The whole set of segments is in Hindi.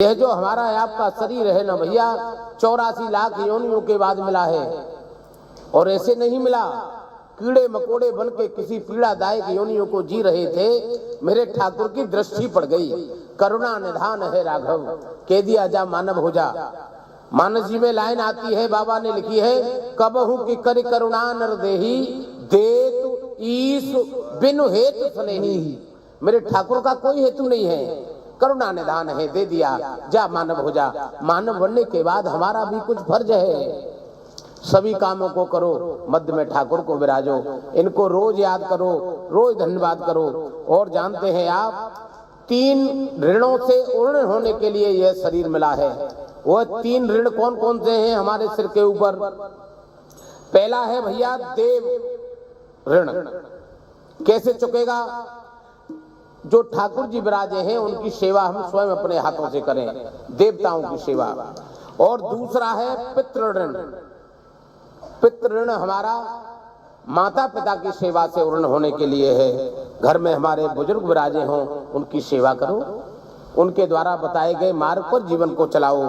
यह जो हमारा आपका शरीर है ना भैया, 84 लाख योनियों के बाद मिला है। और ऐसे नहीं मिला, कीड़े मकोड़े बन के किसी पीड़ादायक योनियों को जी रहे थे। मेरे ठाकुर की दृष्टि पड़ गई, करुणा निधान है राघव, कह दिया जा मानव हो जा। मानस जी में लाइन आती है, बाबा ने लिखी है, कबहू की कर करुणा नर देही, देत ईश बिनु हेतु स्नेही। मेरे ठाकुर का कोई हेतु नहीं है, करुणा निधान है, दे दिया, जा मानव हो जा। मानव बनने के बाद हमारा भी कुछ फर्ज है। सभी कामों को करो, मध्य में ठाकुर को विराजो, इनको रोज याद करो, रोज धन्यवाद करो। और जानते हैं आप, 3 ऋणों से उर्ण होने के लिए यह शरीर मिला है। वह 3 ऋण कौन कौन से हैं हमारे सिर के ऊपर? पहला है भैया देव ऋण। कैसे चुकेगा? जो ठाकुर जी विराजे हैं उनकी सेवा हम स्वयं अपने हाथों से करें, देवताओं की सेवा। और दूसरा है पितृ ऋण। पितृ ऋण हमारा माता पिता की सेवा से ऋण होने के लिए है। घर में हमारे बुजुर्ग विराजे हों, उनकी सेवा करो, उनके द्वारा बताए गए मार्ग पर जीवन को चलाओ।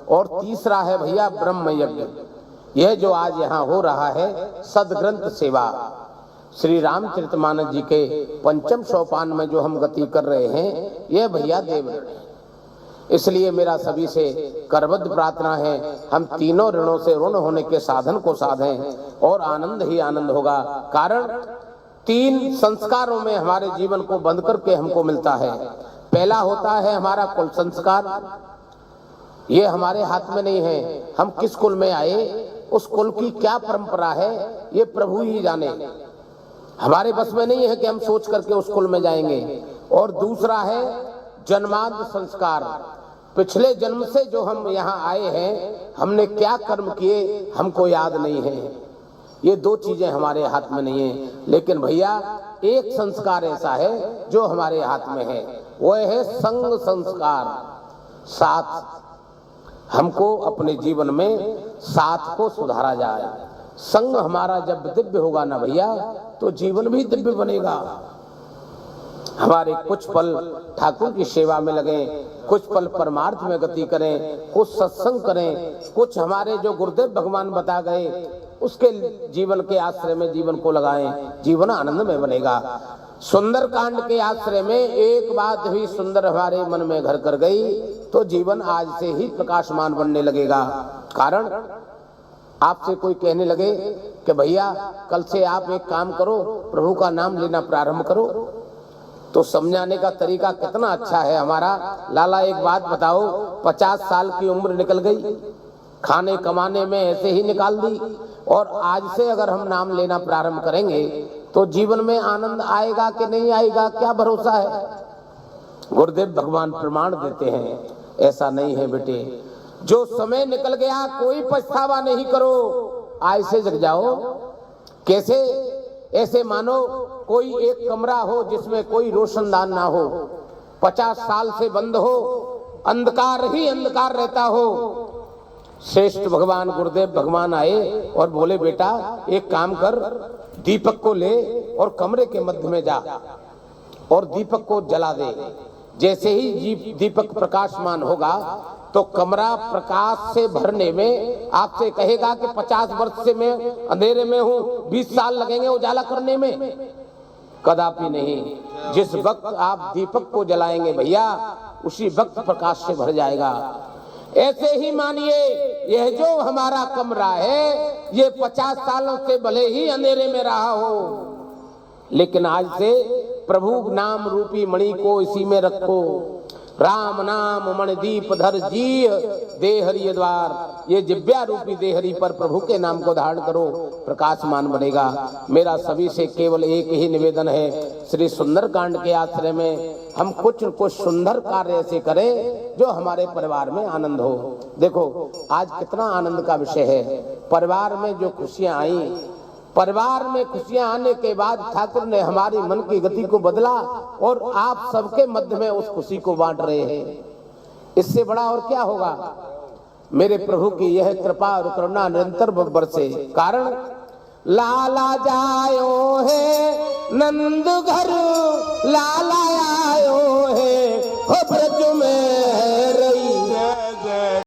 और तीसरा है भैया ब्रह्म यज्ञ। यह जो आज यहाँ हो रहा है सदग्रंथ सेवा, श्री रामचरितमानस जी के 5वें सोपान में जो हम गति कर रहे हैं, यह भैया देव ऋण है। इसलिए मेरा सभी से करबद्ध प्रार्थना है, हम तीनों ऋणों से ऋण होने के साधन को साधें और आनंद ही आनंद होगा। कारण 3 संस्कारों में हमारे जीवन को बंद करके हमको मिलता है। पहला होता है हमारा कुल संस्कार, ये हमारे हाथ में नहीं है। हम किस कुल में आए, उस कुल की क्या परंपरा है, ये प्रभु ही जाने। हमारे बस में नहीं है कि हम सोच करके उस कुल में जाएंगे। और दूसरा है जन्मांत संस्कार, पिछले जन्म से जो हम यहाँ आए हैं, हमने क्या कर्म किए हमको याद नहीं है। ये 2 चीजें हमारे हाथ में नहीं है। लेकिन भैया एक संस्कार ऐसा है जो हमारे हाथ में है, वो है संग संस्कार। साथ, हमको अपने जीवन में साथ को सुधारा जाए। संग हमारा जब दिव्य होगा ना भैया, तो जीवन भी दिव्य बनेगा। हमारे कुछ पल ठाकुर की सेवा में लगे, कुछ पल परमार्थ में गति करें, कुछ सत्संग करें, कुछ हमारे जो गुरुदेव भगवान बता गए उसके जीवन के आश्रय में जीवन को लगाएं, जीवन आनंद में बनेगा। सुंदर कांड के आश्रय में एक बात भी सुंदर हमारे मन में घर कर गई, तो जीवन आज से ही प्रकाशमान बनने लगेगा। कारण आपसे कोई कहने लगे कि भैया कल से आप एक काम करो, प्रभु का नाम लेना प्रारंभ करो, तो समझाने का तरीका कितना अच्छा है हमारा। लाला एक बात बताओ, 50 साल की उम्र निकल गई, खाने कमाने में ऐसे ही निकाल दी, और आज से अगर हम नाम लेना प्रारंभ करेंगे तो जीवन में आनंद आएगा कि नहीं आएगा, क्या भरोसा है? गुरुदेव भगवान प्रमाण देते हैं, ऐसा नहीं है बेटे। जो समय निकल गया कोई पछतावा नहीं करो, आज से जग जाओ। कैसे? ऐसे मानो कोई एक कमरा हो जिसमें कोई रोशनदान ना हो, 50 साल से बंद हो, अंधकार ही अंधकार रहता हो। श्रेष्ठ भगवान गुरुदेव भगवान आए और बोले, बेटा एक काम कर, दीपक को ले और कमरे के मध्य में जा और दीपक को जला दे। जैसे ही दीपक प्रकाशमान होगा तो कमरा प्रकाश से भरने में आपसे कहेगा कि 50 वर्ष से मैं अंधेरे में हूँ, 20 साल लगेंगे उजाला करने में। कदापि नहीं। जिस वक्त आप दीपक को जलाएंगे भैया, उसी वक्त प्रकाश से भर जाएगा। ऐसे ही मानिए, यह जो हमारा कमरा है, ये 50 सालों से भले ही अंधेरे में रहा हो, लेकिन आज से प्रभु नाम रूपी मणि को इसी में रखो। राम नाम मणिदीप धर जी देहरी द्वार, ये जिव्या रूपी देहरी पर प्रभु के नाम को धारण करो, प्रकाशमान बनेगा। मेरा सभी से केवल एक ही निवेदन है, श्री सुंदर कांड के आश्रय में हम कुछ सुंदर कार्य ऐसे करें जो हमारे परिवार में आनंद हो। देखो आज कितना आनंद का विषय है, परिवार में जो खुशियां आई, परिवार में खुशियां आने के बाद ठाकुर ने हमारी मन की गति को बदला और आप सबके मध्य में उस खुशी को बांट रहे हैं। इससे बड़ा और क्या होगा? मेरे प्रभु की यह कृपा और करुणा निरंतर बरसे। कारण लाला जायो है नंद घर, लाला आयो है हो ब्रज